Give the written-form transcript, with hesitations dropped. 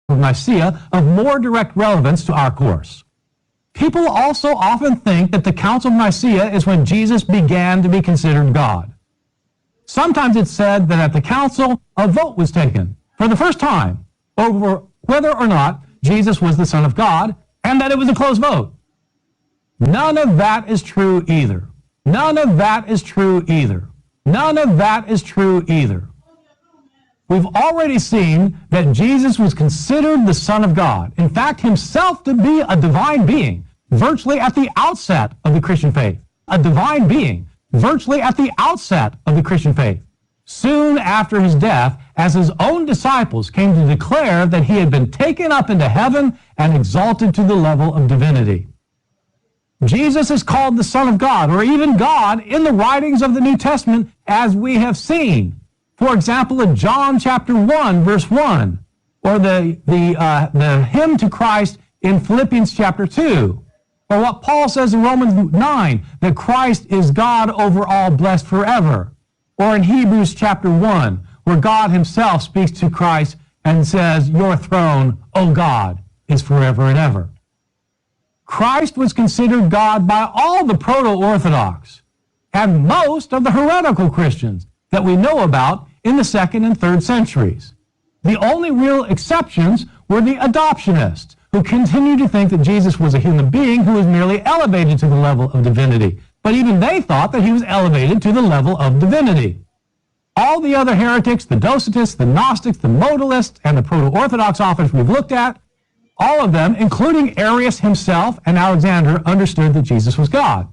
of Nicaea of more direct relevance to our course. People also often think that the Council of Nicaea is when Jesus began to be considered God. Sometimes it's said that at the council, a vote was taken for the first time over whether or not Jesus was the Son of God, and that it was a close vote. None of that is true either. None of that is true either. None of that is true either. We've already seen that Jesus was considered the Son of God, in fact, himself to be a divine being, virtually at the outset of the Christian faith. A divine being, virtually at the outset of the Christian faith. Soon after his death, as his own disciples came to declare that he had been taken up into heaven and exalted to the level of divinity. Jesus is called the Son of God, or even God, in the writings of the New Testament, as we have seen. For example, in John chapter 1, verse 1, or the hymn to Christ in Philippians chapter 2, or what Paul says in Romans 9, that Christ is God over all, blessed forever, or in Hebrews chapter 1, where God himself speaks to Christ and says, your throne, O God, is forever and ever. Christ was considered God by all the proto-Orthodox and most of the heretical Christians that we know about in the 2nd and 3rd centuries. The only real exceptions were the adoptionists, who continued to think that Jesus was a human being who was merely elevated to the level of divinity. But even they thought that he was elevated to the level of divinity. All the other heretics, the Docetists, the Gnostics, the Modalists, and the proto-Orthodox authors we've looked at, all of them, including Arius himself and Alexander, understood that Jesus was God.